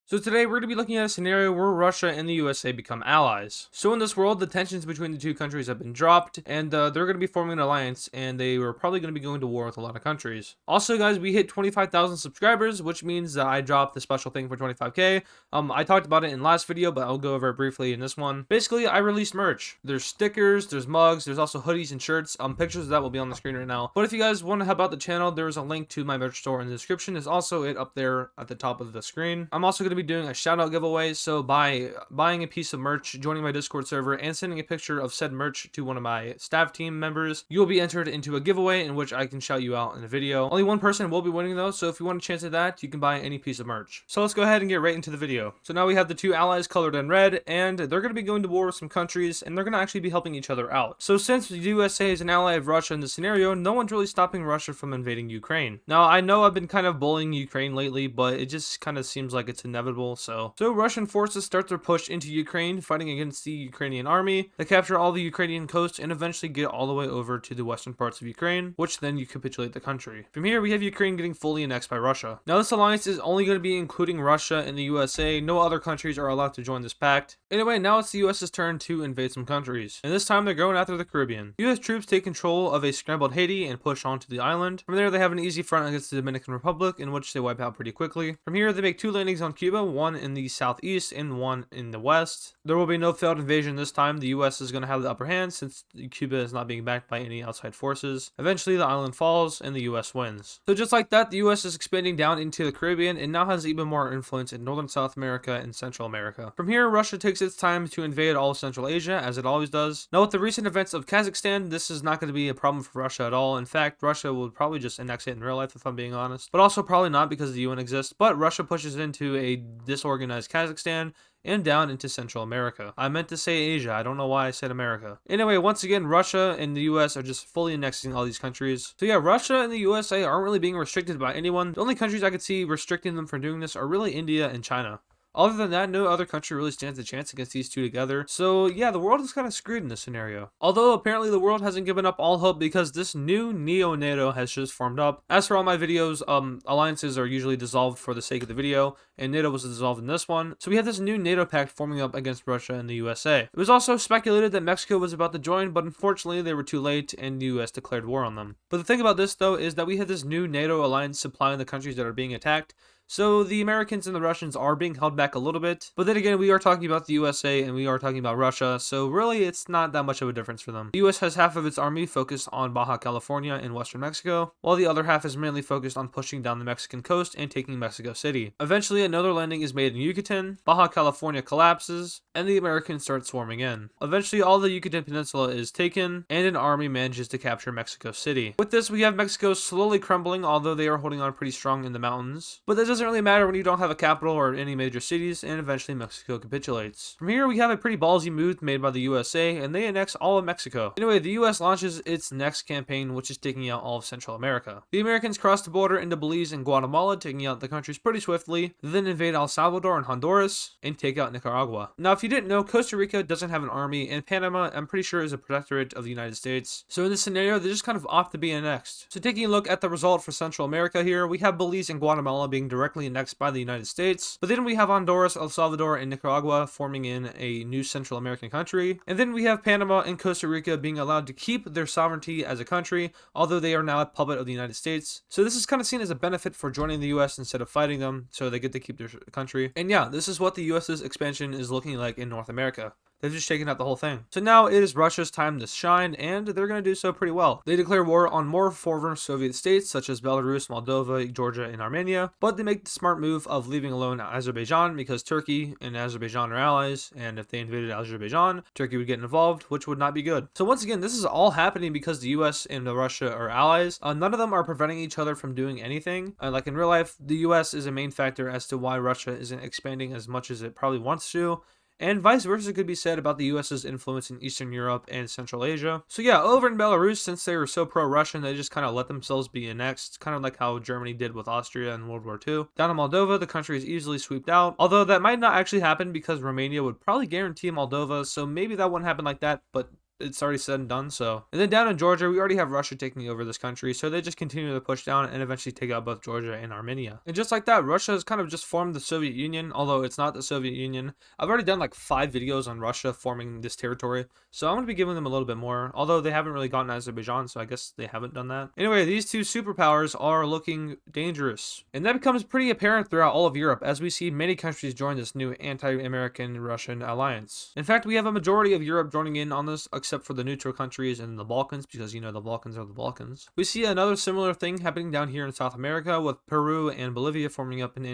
So today we're going to be looking at a scenario where Russia and the USA become allies. So in this world, the tensions between the two countries have been dropped, and they're going to be forming an alliance, and they were probably going to be going to war with a lot of countries. Also, guys, we hit 25,000 subscribers, which means that I dropped the special thing for 25k. I talked about it in last video, but I'll go over it briefly in this one. Basically, I released merch. There's stickers, there's mugs, there's also hoodies and shirts. Pictures of that will be on the screen right now. But if you guys want to help out the channel, there's a link to my merch store in the description. There's also it up there at the top of the screen. I'm also going to be doing a shout out giveaway, so by buying a piece of merch, joining my Discord server, and sending a picture of said merch to one of my staff team members, you will be entered into a giveaway in which I can shout you out in a video. Only one person will be winning though, so if you want a chance at that, you can buy any piece of merch. So let's go ahead and get right into the video. So now we have the two allies colored in red, and they're going to be going to war with some countries, and they're going to actually be helping each other out. So since the USA is an ally of Russia in this scenario, no one's really stopping Russia from invading Ukraine. Now I know I've been kind of bullying Ukraine lately, but it just kind of seems like it's inevitable. So Russian forces start their push into Ukraine, fighting against the Ukrainian army. They capture all the Ukrainian coast and eventually get all the way over to the western parts of Ukraine, which then you capitulate the country. From here, we have Ukraine getting fully annexed by Russia. Now this alliance is only going to be including Russia and the USA. No other countries are allowed to join this pact. Anyway, now it's the US's turn to invade some countries, and this time they're going after the Caribbean. US troops take control of a scrambled Haiti and push onto the island. From there, they have an easy front against the Dominican Republic, in which they wipe out pretty quickly. From here, they make two landings on Cuba, one in the southeast and one in the west. There will be no failed invasion this time. The US is going to have the upper hand since Cuba is not being backed by any outside forces. Eventually, the island falls and the US wins. So just like that, the US is expanding down into the Caribbean and now has even more influence in northern South America and Central America. From here, Russia takes its time to invade all of Central Asia, as it always does. Now with the recent events of Kazakhstan, this is not going to be a problem for Russia at all. In fact, Russia will probably just annex it in real life, if I'm being honest. But also probably not, because the UN exists. But Russia pushes into a disorganized Kazakhstan and down into Central America. I meant to say Asia. I don't know why I said America. Anyway, once again, Russia and the US are just fully annexing all these countries. So yeah, Russia and the USA aren't really being restricted by anyone. The only countries I could see restricting them from doing this are really India and China. Other than that, no other country really stands a chance against these two together. So yeah, the world is kind of screwed in this scenario. Although apparently the world hasn't given up all hope, because this new neo-NATO has just formed up. As for all my videos, alliances are usually dissolved for the sake of the video, and NATO was dissolved in this one. So we have this new NATO pact forming up against Russia and the USA. It was also speculated that Mexico was about to join, but unfortunately they were too late and the US declared war on them. But the thing about this though is that we have this new NATO alliance supplying the countries that are being attacked. So the Americans and the Russians are being held back a little bit, but then again, we are talking about the USA and we are talking about Russia, so really it's not that much of a difference for them. The US has half of its army focused on Baja California and western Mexico, while the other half is mainly focused on pushing down the Mexican coast and taking Mexico City. Eventually, another landing is made in Yucatan, Baja California collapses, and the Americans start swarming in. Eventually, all the Yucatan Peninsula is taken, and an army manages to capture Mexico City. With this, we have Mexico slowly crumbling, although they are holding on pretty strong in the mountains. But that doesn't really matter when you don't have a capital or any major cities, and eventually Mexico capitulates. From here, we have a pretty ballsy move made by the USA, and they annex all of Mexico. Anyway, the US launches its next campaign, which is taking out all of Central America. The Americans cross the border into Belize and Guatemala, taking out the countries pretty swiftly, then invade El Salvador and Honduras, and take out Nicaragua. Now, if you didn't know, Costa Rica doesn't have an army, and Panama, I'm pretty sure, is a protectorate of the United States. So in this scenario, they're just kind of off to be annexed. So taking a look at the result for Central America here, we have Belize and Guatemala being directly annexed by the United States, but then we have Honduras, El Salvador, and Nicaragua forming in a new Central American country, and then we have Panama and Costa Rica being allowed to keep their sovereignty as a country, although they are now a puppet of the United States. So this is kind of seen as a benefit for joining the US instead of fighting them, so they get to keep their country. And yeah, this is what the US's expansion is looking like in North America. They've just taken out the whole thing. So now it is Russia's time to shine, and they're going to do so pretty well. They declare war on more former Soviet states such as Belarus, Moldova, Georgia, and Armenia, but they make the smart move of leaving alone Azerbaijan, because Turkey and Azerbaijan are allies, and if they invaded Azerbaijan, Turkey would get involved, which would not be good. So once again, this is all happening because the US and Russia are allies. None of them are preventing each other from doing anything. Like in real life, the US is a main factor as to why Russia isn't expanding as much as it probably wants to. And vice versa could be said about the US's influence in Eastern Europe and Central Asia. So yeah, over in Belarus, since they were so pro-Russian, they just kind of let themselves be annexed, kind of like how Germany did with Austria in World War II. Down in Moldova, the country is easily swept out, although that might not actually happen because Romania would probably guarantee Moldova, so maybe that wouldn't happen like that, but it's already said and done. So, and then down in Georgia, we already have Russia taking over this country, so they just continue to push down and eventually take out both Georgia and Armenia. And just like that, Russia has kind of just formed the Soviet Union, although it's not the Soviet Union. I've already done like 5 videos on Russia forming this territory, so I'm going to be giving them a little bit more, although they haven't really gotten Azerbaijan, so I guess they haven't done that. Anyway, these two superpowers are looking dangerous, and that becomes pretty apparent throughout all of Europe as we see many countries join this new anti-American Russian alliance. In fact, we have a majority of Europe joining in on this, except for the neutral countries and the Balkans, because you know the Balkans are the Balkans. We see another similar thing happening down here in South America with Peru and Bolivia forming up an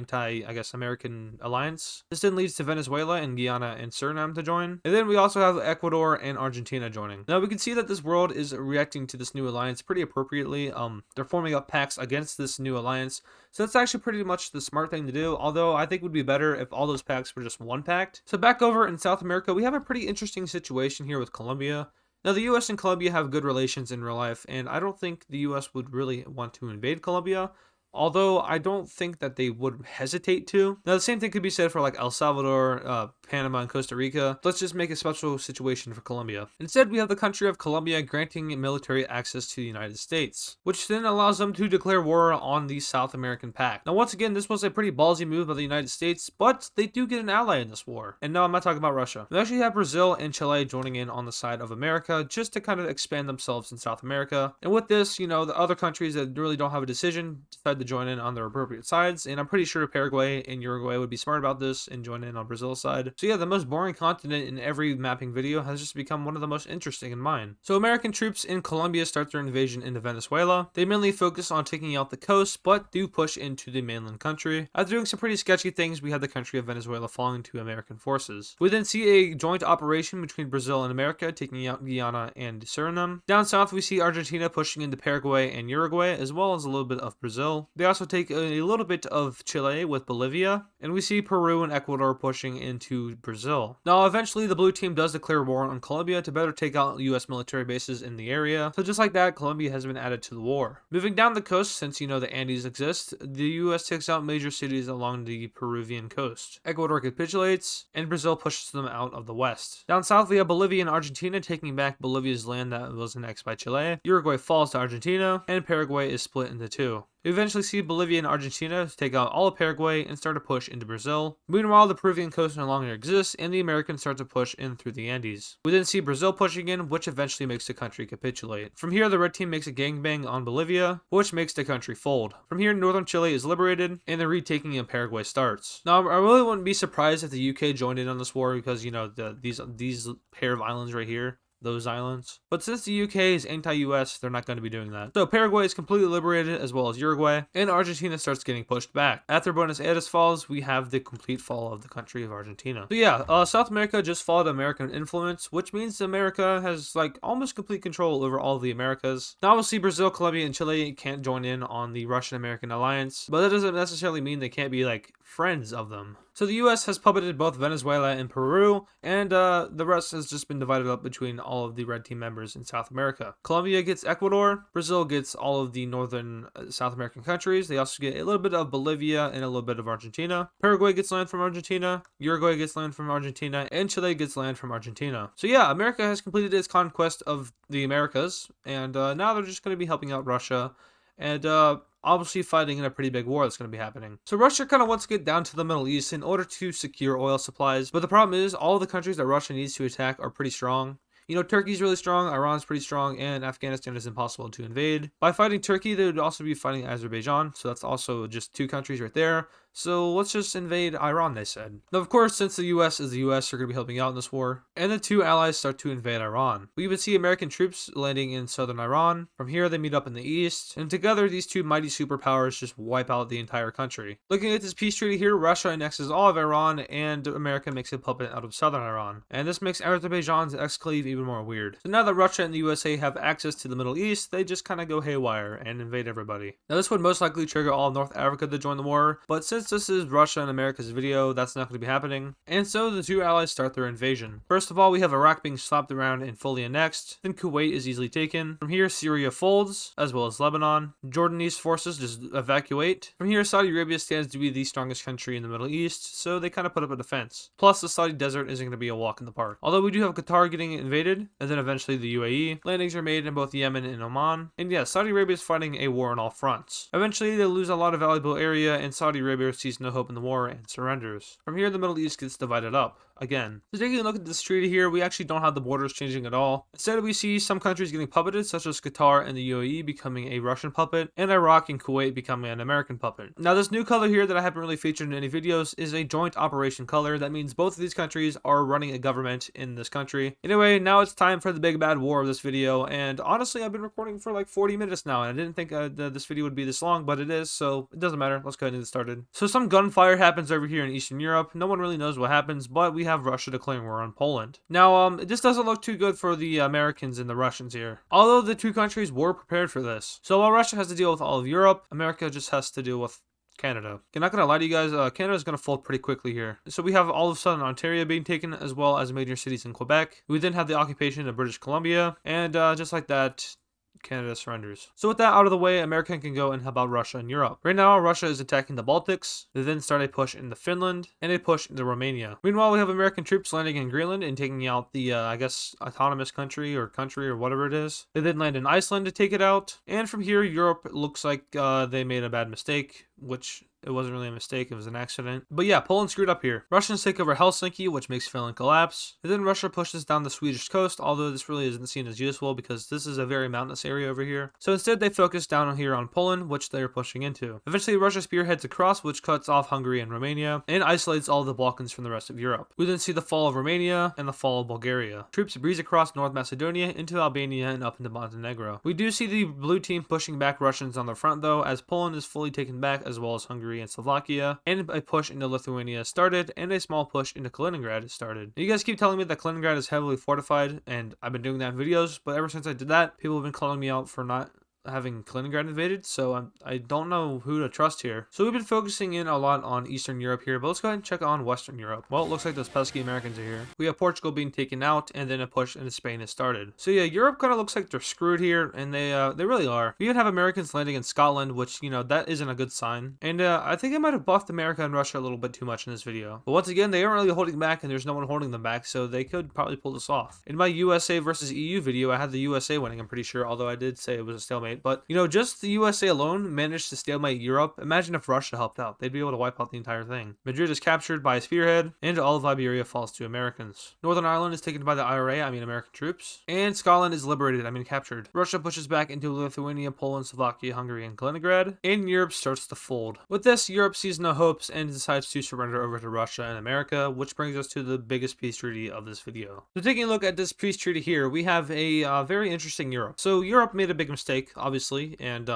American alliance. This then leads to Venezuela and Guyana and Suriname to join. And then we also have Ecuador and Argentina joining. Now we can see that this world is reacting to this new alliance pretty appropriately. They're forming up pacts against this new alliance. So that's actually pretty much the smart thing to do, although I think it would be better if all those pacts were just one pact. So back over in South America, we have a pretty interesting situation here with Colombia. Now, the US and Colombia have good relations in real life, and I don't think the US would really want to invade Colombia, although I don't think that they would hesitate to. Now, the same thing could be said for like El Salvador, Panama, and Costa Rica. Let's just make a special situation for Colombia. Instead, we have the country of Colombia granting military access to the United States, which then allows them to declare war on the South American pact. Now, once again, this was a pretty ballsy move by the United States, but they do get an ally in this war. And no, I'm not talking about Russia. We actually have Brazil and Chile joining in on the side of America just to kind of expand themselves in South America. And with this, you know, the other countries that really don't have a decision decide to join in on their appropriate sides, and I'm pretty sure Paraguay and Uruguay would be smart about this and join in on Brazil's side. So yeah, the most boring continent in every mapping video has just become one of the most interesting in mine. So American troops in Colombia start their invasion into Venezuela. They mainly focus on taking out the coast, but do push into the mainland country. After doing some pretty sketchy things, we have the country of Venezuela falling to American forces. We then see a joint operation between Brazil and America, taking out Guyana and Suriname. Down south, we see Argentina pushing into Paraguay and Uruguay, as well as a little bit of Brazil. They also take a little bit of Chile with Bolivia, and we see Peru and Ecuador pushing into Brazil. Now, eventually, the blue team does declare war on Colombia to better take out US military bases in the area. So just like that, Colombia has been added to the war. Moving down the coast, since you know the Andes exist, the US takes out major cities along the Peruvian coast. Ecuador capitulates, and Brazil pushes them out of the west. Down south, we have Bolivia and Argentina taking back Bolivia's land that was annexed by Chile. Uruguay falls to Argentina, and Paraguay is split into two. We eventually see Bolivia and Argentina take out all of Paraguay and start to push into Brazil. Meanwhile, the Peruvian coast no longer exists, and the Americans start to push in through the Andes. We then see Brazil pushing in, which eventually makes the country capitulate. From here, the red team makes a gangbang on Bolivia, which makes the country fold. From here, northern Chile is liberated, and the retaking of Paraguay starts. Now, I really wouldn't be surprised if the UK joined in on this war because, you know, these pair of islands right here, those islands. But since the UK is anti-US, they're not going to be doing that. So Paraguay is completely liberated, as well as Uruguay, and Argentina starts getting pushed back. After Buenos Aires falls, we have the complete fall of the country of Argentina. So yeah, South America just followed American influence, which means America has like almost complete control over all of the Americas. Now obviously Brazil, Colombia, and Chile can't join in on the Russian-American alliance, but that doesn't necessarily mean they can't be like friends of them. So the US has puppeted both Venezuela and Peru, and the rest has just been divided up between all of the red team members in South America. Colombia gets Ecuador, Brazil gets all of the northern South American countries. They also get a little bit of Bolivia and a little bit of Argentina. Paraguay gets land from Argentina, Uruguay gets land from Argentina, and Chile gets land from Argentina. So yeah, America has completed its conquest of the Americas, and now they're just going to be helping out Russia, and obviously fighting in a pretty big war that's going to be happening. So Russia kind of wants to get down to the Middle East in order to secure oil supplies, but the problem is all the countries that Russia needs to attack are pretty strong. You know, Turkey's really strong, Iran's pretty strong, and Afghanistan is impossible to invade. By fighting Turkey, they would also be fighting Azerbaijan, so that's also just 2 countries right there. So let's just invade Iran, they said. Now, of course, since the US is the US, they're going to be helping out in this war, and the 2 allies start to invade Iran. We even see American troops landing in southern Iran. From here, they meet up in the east, and together, these 2 mighty superpowers just wipe out the entire country. Looking at this peace treaty here, Russia annexes all of Iran, and America makes a puppet out of southern Iran. And this makes Azerbaijan's exclave even more weird. So now that Russia and the USA have access to the Middle East, they just kind of go haywire and invade everybody. Now, this would most likely trigger all of North Africa to join the war, but since since this is Russia and America's video, that's not going to be happening. And so the two allies start their invasion. First of all, we have Iraq being slapped around and fully annexed. Then Kuwait is easily taken. From here, Syria folds, as well as Lebanon. Jordanese forces just evacuate. From here, Saudi Arabia stands to be the strongest country in the Middle East, so they kind of put up a defense. Plus, the Saudi desert isn't going to be a walk in the park. Although we do have Qatar getting invaded, and then eventually the UAE. Landings are made in both Yemen and Oman. And yeah, Saudi Arabia is fighting a war on all fronts. Eventually, they lose a lot of valuable area, and Saudi Arabia sees no hope in the war and surrenders. From here, the Middle East gets divided up again. So taking a look at this treaty here, we actually don't have the borders changing at all. Instead, we see some countries getting puppeted, such as Qatar and the UAE becoming a Russian puppet, and Iraq and Kuwait becoming an American puppet. Now, this new color here that I haven't really featured in any videos is a joint operation color. That means both of these countries are running a government in this country. Anyway, now it's time for the big bad war of this video, and honestly, I've been recording for like 40 minutes now, and I didn't think this video would be this long, but it is, so it doesn't matter. Let's go ahead and get started. So some gunfire happens over here in Eastern Europe. No one really knows what happens, but we have Russia declaring war on Poland. Now, this doesn't look too good for the Americans and the Russians here, although the two countries were prepared for this. So while Russia has to deal with all of Europe, America just has to deal with Canada. I'm not gonna lie to you guys, Canada is gonna fold pretty quickly here. So we have all of Southern Ontario being taken, as well as major cities in Quebec. We then have the occupation of British Columbia, and just like that, Canada surrenders. So with that out of the way, America can go and help out Russia and Europe. Right now, Russia is attacking the Baltics. They then start a push into Finland and a push into Romania. Meanwhile, we have American troops landing in Greenland and taking out the, I guess, autonomous country or whatever it is. They then land in Iceland to take it out. And from here, Europe looks like they made a bad mistake, which it wasn't really a mistake, it was an accident. But yeah, Poland screwed up here. Russians take over Helsinki, which makes Finland collapse. And then Russia pushes down the Swedish coast, although this really isn't seen as useful because this is a very mountainous area over here. So instead they focus down here on Poland, which they are pushing into. Eventually Russia spearheads across, which cuts off Hungary and Romania, and isolates all of the Balkans from the rest of Europe. We then see the fall of Romania and the fall of Bulgaria. Troops breeze across North Macedonia into Albania and up into Montenegro. We do see the blue team pushing back Russians on the front though, as Poland is fully taken back, as well as Hungary and Slovakia, and a push into Lithuania started, and a small push into Kaliningrad started. You guys keep telling me that Kaliningrad is heavily fortified, and I've been doing that in videos, but ever since I did that, people have been calling me out for not having Kaliningrad invaded, so I don't know who to trust here. So we've been focusing in a lot on Eastern Europe here, but let's go ahead and check on Western Europe. Well, it looks like those pesky Americans are here. We have Portugal being taken out, and then a push into Spain has started. So yeah, Europe kind of looks like they're screwed here, and they really are. We even have Americans landing in Scotland, which, you know, that isn't a good sign. And I think I might have buffed America and Russia a little bit too much in this video. But once again, they aren't really holding back, and there's no one holding them back, so they could probably pull this off. In my USA versus EU video, I had the USA winning, I'm pretty sure, although I did say it was a stalemate. But, you know, just the USA alone managed to stalemate Europe. Imagine if Russia helped out. They'd be able to wipe out the entire thing. Madrid is captured by a spearhead, and all of Iberia falls to Americans. Northern Ireland is taken by the IRA, American troops, and Scotland is liberated, captured. Russia pushes back into Lithuania, Poland, Slovakia, Hungary, and Kaliningrad, and Europe starts to fold. With this, Europe sees no hopes and decides to surrender over to Russia and America, which brings us to the biggest peace treaty of this video. So taking a look at this peace treaty here, we have a very interesting Europe. So Europe made a big mistake, obviously, and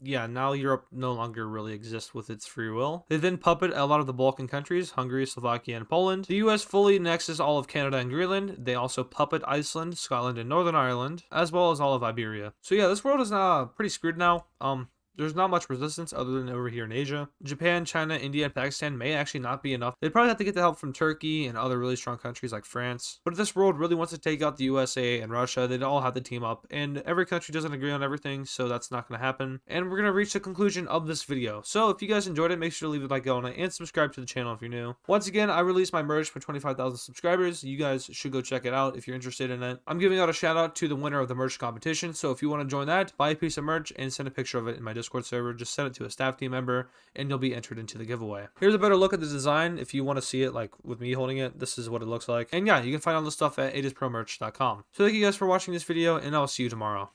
yeah, now Europe no longer really exists with its free will. They then puppet a lot of the Balkan countries, Hungary, Slovakia, and Poland. The US fully annexes all of Canada and Greenland. They also puppet Iceland, Scotland, and Northern Ireland, as well as all of Iberia. So yeah, this world is pretty screwed now. There's not much resistance other than over here in Asia. Japan, China, India, and Pakistan may actually not be enough. They'd probably have to get the help from Turkey and other really strong countries like France. But if this world really wants to take out the USA and Russia, they'd all have to team up. And every country doesn't agree on everything, so that's not going to happen. And we're going to reach the conclusion of this video. So if you guys enjoyed it, make sure to leave a like on it and subscribe to the channel if you're new. Once again, I released my merch for 25,000 subscribers. You guys should go check it out if you're interested in it. I'm giving out a shout out to the winner of the merch competition. So if you want to join that, buy a piece of merch and send a picture of it in my Discord server. Just send it to a staff team member and you'll be entered into the giveaway. Here's a better look at the design. If you want to see it like with me holding it, this is what it looks like. And yeah, you can find all the stuff at AdizzPromerch.com. So thank you guys for watching this video, and I'll see you tomorrow.